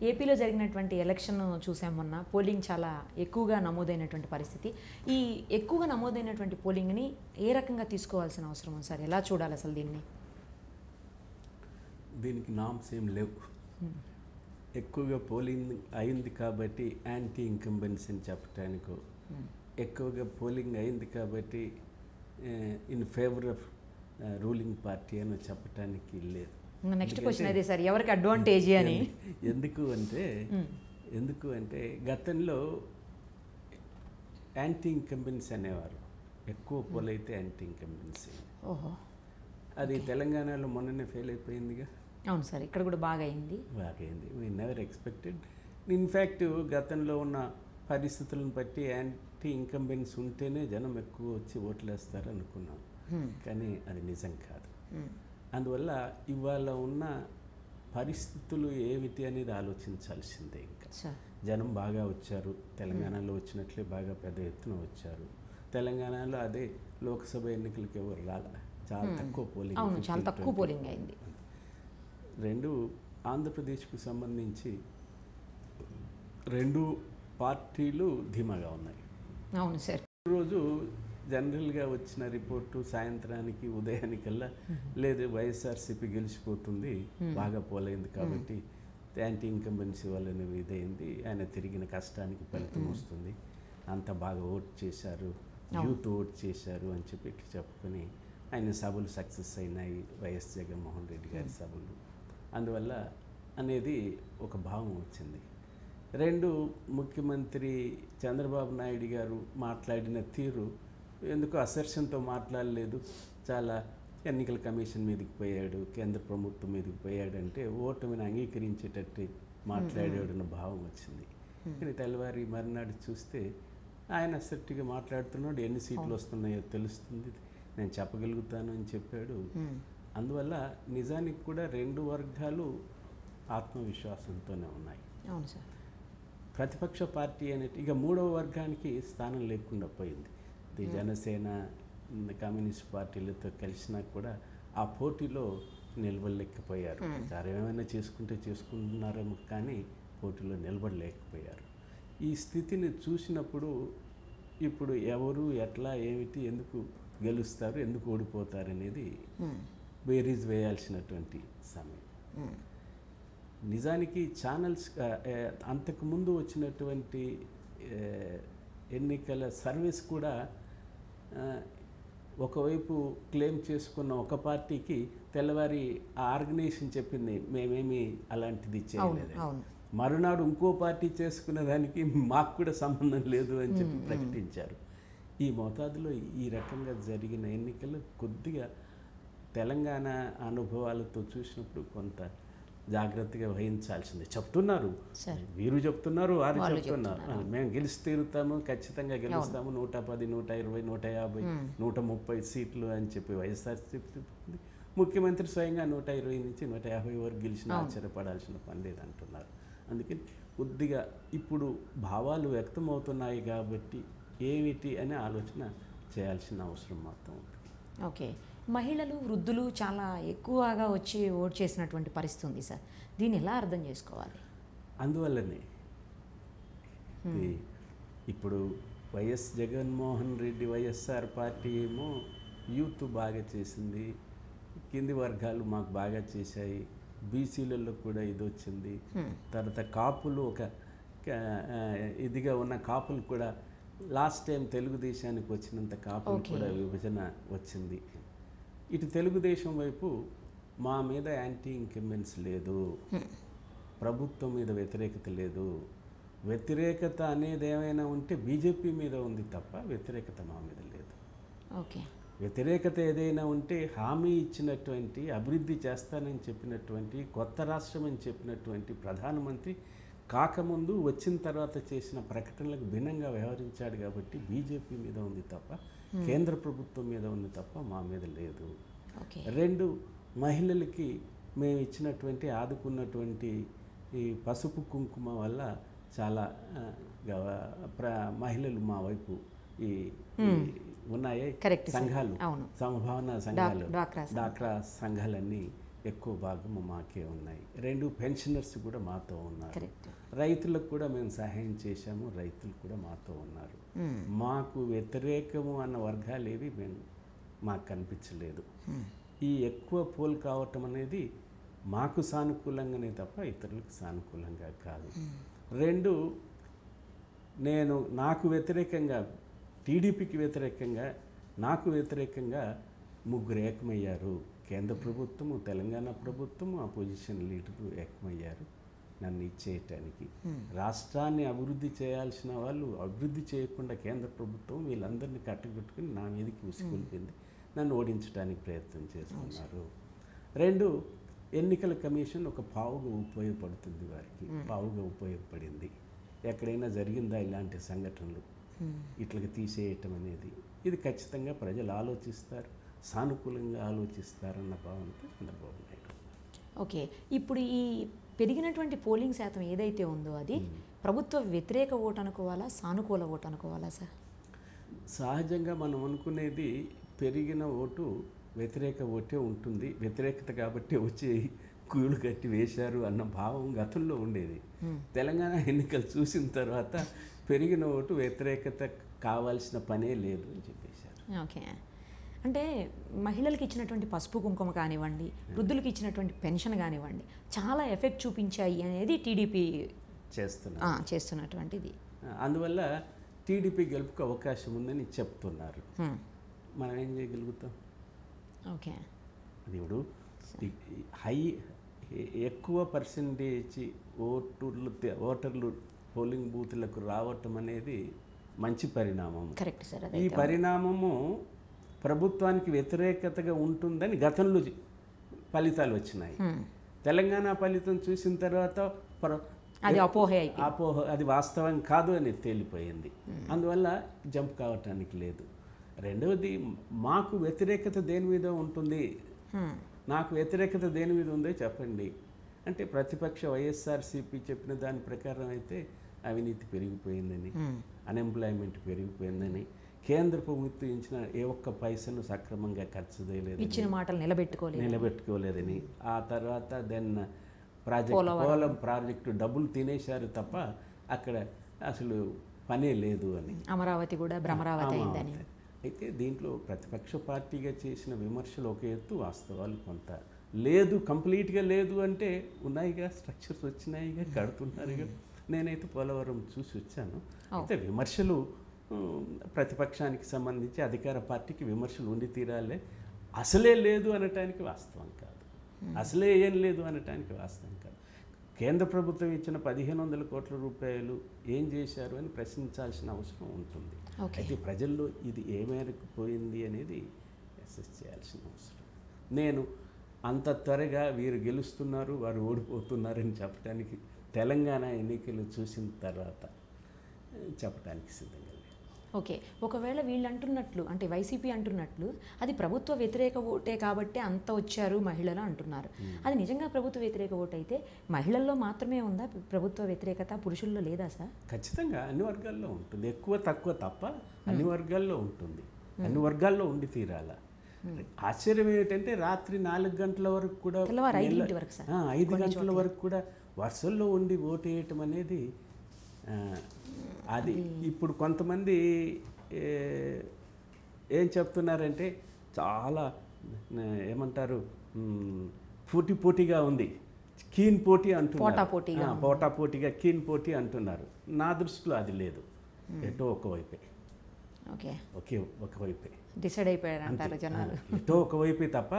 ఏపీలో జరిగినటువంటి ఎలక్షన్ చూసాం మొన్న. పోలింగ్ చాలా ఎక్కువగా నమోదైనటువంటి పరిస్థితి. ఈ ఎక్కువగా నమోదైనటువంటి పోలింగ్ని ఏ రకంగా తీసుకోవాల్సిన అవసరం ఉంది సార్? ఎలా చూడాలి అసలు దీన్ని? దీనికి నామ్స్ ఏం లేవు. ఎక్కువగా పోలింగ్ అయింది కాబట్టి యాంటీ ఇంకంబెన్స్ అని చెప్పటానికి, ఎక్కువగా పోలింగ్ అయింది కాబట్టి in favour of ruling party అని చెప్పటానికి లేదు. నెక్స్ట్ క్వశ్చన్ అదే సార్, ఎవరికి అడ్వాంటేజ్ అని. ఎందుకు అంటే గతంలో యాంటీ ఇంకంబెన్స్ అనేవారు. ఎక్కువ పోలైతే యాంటీ ఇంకంబెన్స్. ఓహో, అది తెలంగాణలో మొన్ననే ఫెయిల్ అయిపోయిందిగా. అవును సార్, ఇక్కడ కూడా బాగా అయింది. We never expected. ఇన్ఫ్యాక్ట్ గతంలో ఉన్న పరిస్థితులను బట్టి యాంటీ ఇంకంబెన్స్ ఉంటేనే జనం ఎక్కువ వచ్చి ఓట్లు వేస్తారు అనుకున్నాం, కానీ అది నిజం కాదు. అందువల్ల ఇవాళ ఉన్న పరిస్థితులు ఏమిటి అనేది ఆలోచించాల్సిందే. ఇంకా జనం బాగా వచ్చారు, తెలంగాణలో వచ్చినట్లే బాగా పెద్ద ఎత్తున వచ్చారు. తెలంగాణలో అదే లోక్సభ ఎన్నికలకి ఎవరు రాలా, చాలా తక్కువ పోలింగ్. అవును, చాలా తక్కువ పోలింగ్ అయింది. రెండు ఆంధ్రప్రదేశ్కు సంబంధించి రెండు పార్టీలు ధీమాగా ఉన్నాయి. అవును సార్. రోజు జనరల్గా వచ్చిన రిపోర్టు సాయంత్రానికి ఉదయానికల్లా లేదు వైఎస్ఆర్సీపీ గెలిచిపోతుంది, బాగా పోలైంది కాబట్టి యాంటీ ఇన్కంబెన్సీ వల్లనే ఇదైంది, ఆయన తిరిగిన కష్టానికి ఫలితం వస్తుంది, అంత బాగా ఓట్ చేశారు, యూత్ ఓట్ చేశారు అని చెప్పి చెప్పుకొని ఆయన సభలు సక్సెస్ అయినాయి, వైఎస్ జగన్మోహన్ రెడ్డి గారి సభలు. అందువల్ల అనేది ఒక భావం వచ్చింది. రెండు, ముఖ్యమంత్రి చంద్రబాబు నాయుడు గారు మాట్లాడిన తీరు ఎందుకు అసర్షన్తో మాట్లాడలేదు, చాలా ఎన్నికల కమిషన్ మీదకి పోయాడు, కేంద్ర ప్రభుత్వం మీదకి పోయాడంటే ఓటమిని అంగీకరించేటట్టు మాట్లాడాడన్న భావం వచ్చింది. కానీ తెల్లవారి మర్నాడు చూస్తే ఆయన అసర్టిగా మాట్లాడుతున్నాడు, ఎన్ని సీట్లు వస్తున్నాయో తెలుస్తుంది, నేను చెప్పగలుగుతాను అని చెప్పాడు. అందువల్ల నిజానికి కూడా రెండు వర్గాలు ఆత్మవిశ్వాసంతోనే ఉన్నాయి. అవును సార్. ప్రతిపక్ష పార్టీ అనేది ఇక మూడవ వర్గానికి స్థానం లేకుండా పోయింది. జనసేన కమ్యూనిస్ట్ పార్టీలతో కలిసినా కూడా ఆ పోటీలో నిలబడలేకపోయారు. ఏమైనా చేసుకుంటున్నారేమో కానీ పోటీలో నిలబడలేకపోయారు. ఈ స్థితిని చూసినప్పుడు ఇప్పుడు ఎవరు ఎట్లా ఏమిటి, ఎందుకు గెలుస్తారు, ఎందుకు ఓడిపోతారు అనేది బేరీజ్ వేయాల్సినటువంటి సమయం. నిజానికి ఛానల్స్ అంతకుముందు వచ్చినటువంటి ఎన్నికల సర్వీస్ కూడా ఒకవైపు క్లెయిమ్ చేసుకున్న ఒక పార్టీకి తెల్లవారి ఆ ఆర్గనైజేషన్ చెప్పింది మేమేమి అలాంటిది చేయలేదు, మరునాడు ఇంకో పార్టీ చేసుకునే దానికి మాకు కూడా సంబంధం లేదు అని చెప్పి ప్రకటించారు. ఈ మోతాదులో ఈ రకంగా జరిగిన ఎన్నికలు కొద్దిగా తెలంగాణ అనుభవాలతో చూసినప్పుడు కొంత జాగ్రత్తగా వహించాల్సిందే. చెప్తున్నారు, వీరు చెప్తున్నారు, వారు చెప్తున్నారు, మేము గెలిచి తీరుతాము, ఖచ్చితంగా గెలుస్తాము, 110, 120, 150, 130 సీట్లు అని చెప్పి వైఎస్ఆర్సీపీ చెప్తుంది. ముఖ్యమంత్రి స్వయంగా 120 నుంచి 150 వరకు గెలిచిన ఆశ్చర్యపడాల్సిన పని లేదంటున్నారు. అందుకని కొద్దిగా ఇప్పుడు భావాలు వ్యక్తమవుతున్నాయి కాబట్టి ఏమిటి అనే ఆలోచన చేయాల్సిన అవసరం మాత్రం ఉంది. ఓకే, మహిళలు, వృద్ధులు చాలా ఎక్కువగా వచ్చి ఓట్ చేసినటువంటి పరిస్థితి ఉంది సార్, దీన్ని ఎలా అర్థం చేసుకోవాలి? అందువల్లనే ఇప్పుడు వైఎస్ జగన్మోహన్ రెడ్డి వైఎస్ఆర్ పార్టీ ఏమో యూత్ బాగా చేసింది, కింది వర్గాలు మాకు బాగా చేశాయి, బీసీలలో కూడా ఇది వచ్చింది, తర్వాత కాపులు ఒక ఇదిగా ఉన్న కాపులు కూడా లాస్ట్ టైం తెలుగుదేశానికి వచ్చినంత కాపులు కూడా విభజన వచ్చింది. ఇటు తెలుగుదేశం వైపు మా మీద యాంటీ ఇంకంబెన్స్ లేదు, ప్రభుత్వం మీద వ్యతిరేకత లేదు, వ్యతిరేకత అనేది ఏమైనా ఉంటే బీజేపీ మీద ఉంది తప్ప వ్యతిరేకత మా మీద లేదు. ఓకే, వ్యతిరేకత ఏదైనా ఉంటే హామీ ఇచ్చినటువంటి, అభివృద్ధి చేస్తానని చెప్పినటువంటి, కొత్త రాష్ట్రం అని చెప్పినటువంటి ప్రధానమంత్రి కాకముందు వచ్చిన తర్వాత చేసిన ప్రకటనలకు భిన్నంగా వ్యవహరించాడు కాబట్టి బీజేపీ మీద ఉంది తప్ప కేంద్ర ప్రభుత్వం మీద ఉంది తప్ప మా మీద లేదు. రెండు, మహిళలకి మేము ఇచ్చినటువంటి ఆదుకున్నటువంటి ఈ పసుపు కుంకుమ వల్ల చాలా మహిళలు మా వైపు ఈ ఉన్నాయి సంఘాలు, సమభావన సంఘాలు, డాక్రా సంఘాలన్నీ ఎక్కువ భాగం మాకే ఉన్నాయి. 2 పెన్షనర్స్ కూడా మాతో ఉన్నారు. కరెక్ట్. రైతులకు కూడా మేము సహాయం చేశాము, రైతులు కూడా మాతో ఉన్నారు. మాకు వ్యతిరేకము అన్న వర్గాలు ఏవి మాకు కనిపించలేదు. ఈ ఎక్కువ పోల్ కావటం అనేది మాకు సానుకూలంగానే తప్ప ఇతరులకు సానుకూలంగా కాదు. 2, నాకు వ్యతిరేకంగా, టీడీపీకి వ్యతిరేకంగా, నాకు వ్యతిరేకంగా 3 ఏకమయ్యారు. కేంద్ర ప్రభుత్వము, తెలంగాణ ప్రభుత్వము, అపోజిషన్ లీడరు ఏకమయ్యారు నన్ను ఇచ్చేయటానికి. రాష్ట్రాన్ని అభివృద్ధి చేయాల్సిన వాళ్ళు అభివృద్ధి చేయకుండా కేంద్ర ప్రభుత్వం వీళ్ళందరినీ కట్టగొట్టుకుని నా మీదకి ఉసుకొల్పింది, నన్ను ఓడించడానికి ప్రయత్నం చేస్తున్నారు. 2, ఎన్నికల కమిషన్ ఒక పావుగా ఉపయోగపడుతుంది, వారికి పావుగా ఉపయోగపడింది. ఎక్కడైనా జరిగిందా ఇలాంటి సంఘటనలు ఇట్లకి తీసేయటం అనేది? ఇది ఖచ్చితంగా ప్రజలు ఆలోచిస్తారు, సానుకూలంగా ఆలోచిస్తారన్న భావనతో చంద్రబాబు నాయుడు. ఓకే, ఇప్పుడు ఈ పెరిగినటువంటి పోలింగ్ శాతం ఏదైతే ఉందో అది ప్రభుత్వ వ్యతిరేక ఓటు అనుకోవాలా, సానుకూల ఓటు అనుకోవాలా సార్? సహజంగా మనం అనుకునేది పెరిగిన ఓటు వ్యతిరేక ఓటే ఉంటుంది, వ్యతిరేకత కాబట్టి వచ్చి కూలు కట్టి వేశారు అన్న భావం గతంలో ఉండేది. తెలంగాణ ఎన్నికలు చూసిన తర్వాత పెరిగిన ఓటు వ్యతిరేకత కావాల్సిన పనే లేదు అని చెప్పేశారు. ఓకే, అంటే మహిళలకు ఇచ్చినటువంటి పసుపు కుంకుమ కానివ్వండి, వృద్ధులకు ఇచ్చినటువంటి పెన్షన్ కానివ్వండి, చాలా ఎఫెక్ట్ చూపించాయి అనేది టీడీపీ చేస్తున్నటువంటిది. అందువల్ల టీడీపీ గెలుపుకు అవకాశం ఉందని చెప్తున్నారు. మనం ఏం చేయగలుగుతాం? ఓకే, అది ఇప్పుడు ఎక్కువ పర్సెంటేజ్ ఓటర్లు పోలింగ్ బూత్లకు రావటం అనేది మంచి పరిణామం. Correct sir. ఈ పరిణామము ప్రభుత్వానికి వ్యతిరేకతగా ఉంటుందని గతంలో ఫలితాలు వచ్చినాయి. తెలంగాణ ఫలితం చూసిన తర్వాత అది అపోహ, అది వాస్తవం కాదు అని తేలిపోయింది. అందువల్ల జంప్ కావటానికి లేదు. 2వది, మాకు వ్యతిరేకత దేని మీద ఉంటుంది? నాకు వ్యతిరేకత దేని మీద ఉందో చెప్పండి అంటే ప్రతిపక్ష వైఎస్ఆర్సీపీ చెప్పిన దాని ప్రకారం అయితే అవినీతి పెరిగిపోయిందని, అన్ఎంప్లాయ్మెంట్ పెరిగిపోయిందని, కేంద్ర ప్రభుత్వం ఇచ్చిన ఏ ఒక్క పైసను సక్రమంగా ఖర్చు చేయలేదు, ఇచ్చిన మాటలు నిలబెట్టుకోలేదని, ఆ తర్వాత దెన్ పోలం ప్రాజెక్టు డబ్బులు తినేశారు తప్ప అక్కడ అసలు పనే లేదు అని, అమరావతి కూడా భ్రమరావతి అయిందని. అయితే దీంట్లో ప్రతిపక్ష పార్టీగా చేసిన విమర్శలు ఒక ఎత్తు, వాస్తవాలు కొంత లేదు, కంప్లీట్గా లేదు అంటే ఉన్నాయిగా, స్ట్రక్చర్స్ వచ్చినాయిగా, కడుతున్నారుగా. నేనైతే పోలవరం చూసి వచ్చాను. అయితే విమర్శలు ప్రతిపక్షానికి సంబంధించి అధికార పార్టీకి విమర్శలు ఉండి తీరాలే. అసలే లేదు అనటానికి వాస్తవం కాదు, అసలే ఏం లేదు అనటానికి వాస్తవం కాదు. కేంద్ర ప్రభుత్వం ఇచ్చిన 1500 కోట్ల రూపాయలు ఏం చేశారు అని ప్రశ్నించాల్సిన అవసరం ఉంటుంది. అయితే ప్రజల్లో ఇది ఏ మేరకు పోయింది అనేది అసెస్ చేయాల్సిన అవసరం. నేను అంత త్వరగా వీరు గెలుస్తున్నారు, వారు ఓడిపోతున్నారని చెప్పడానికి తెలంగాణ ఎన్నికలు చూసిన తర్వాత చెప్పడానికి సిద్ధంగా లేదు. ఓకే, ఒకవేళ వీళ్ళు అంటున్నట్లు, అంటే వైసీపీ అంటున్నట్లు అది ప్రభుత్వ వ్యతిరేక ఓటే కాబట్టి అంత వచ్చారు మహిళలు అంటున్నారు. అది నిజంగా ప్రభుత్వ వ్యతిరేక ఓటు అయితే మహిళల్లో మాత్రమే ఉందా ప్రభుత్వ వ్యతిరేకత, పురుషుల్లో లేదా సార్? ఖచ్చితంగా అన్ని వర్గాల్లో ఉంటుంది, ఎక్కువ తక్కువ తప్ప అన్ని వర్గాల్లో ఉంటుంది, అన్ని వర్గాల్లో ఉండి తీరాల. ఆశ్చర్యం ఏంటంటే రాత్రి 4 గంటల వరకు కూడా, 5 గంటల వరకు కూడా వర్షంలో ఉండి ఓటు వేయటం అనేది అది ఇప్పుడు కొంతమంది ఏం చెప్తున్నారంటే చాలా ఏమంటారు, పోటీగా ఉంది, కీన్ పోటీ అంటున్నారు, పోటీగా కీన్ పోటీ అంటున్నారు. నా దృష్టిలో అది లేదు, ఎటో ఒకవైపే, ఒకవైపే డిసైడ్ అయిపోయారు అంటారు జనాలు. ఎటో ఒకవైపే తప్ప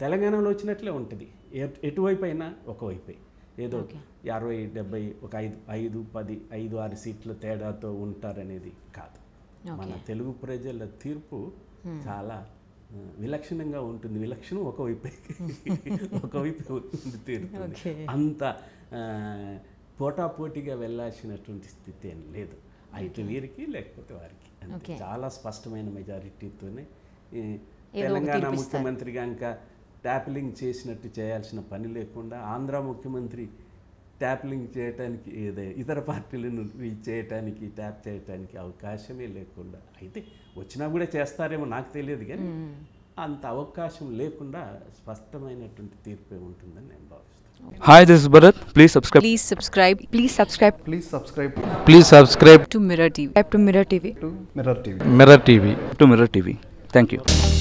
తెలంగాణలో వచ్చినట్లే ఉంటుంది, ఎటువైపు అయినా ఒకవైపే. ఏదో 60, 70, ఒక 5, 10, 5, 6 సీట్ల తేడాతో ఉంటారనేది కాదు. మన తెలుగు ప్రజల తీర్పు చాలా విలక్షణంగా ఉంటుంది. విలక్షణం ఒకవైపే ఉంటుంది తీర్పు. అంత పోటాపోటీగా వెళ్ళాల్సినటువంటి స్థితి ఏం లేదు, అయితే వీరికి లేకపోతే వారికి. చాలా స్పష్టమైన మెజారిటీతోనే తెలంగాణ ముఖ్యమంత్రిగా ఇంకా ట్యాప్లింగ్ చేసినట్టు చేయాల్సిన పని లేకుండా ఆంధ్ర ముఖ్యమంత్రి ట్యాప్లింగ్ చేయటానికి, ఇతర పార్టీలను చేయటానికి, ట్యాప్ చేయటానికి అవకాశమే లేకుండా, అయితే వచ్చినా కూడా చేస్తారేమో నాకు తెలియదు, కానీ అంత అవకాశం లేకుండా స్పష్టమైనటువంటి తీర్పే ఉంటుందని నేను భావిస్తాను. Hi, this is Bharat. Please subscribe. Please subscribe. Please subscribe Please subscribe Please subscribe to Mirror TV. Subscribe to Mirror TV. to Mirror TV. Mirror TV. To Mirror TV. Thank you.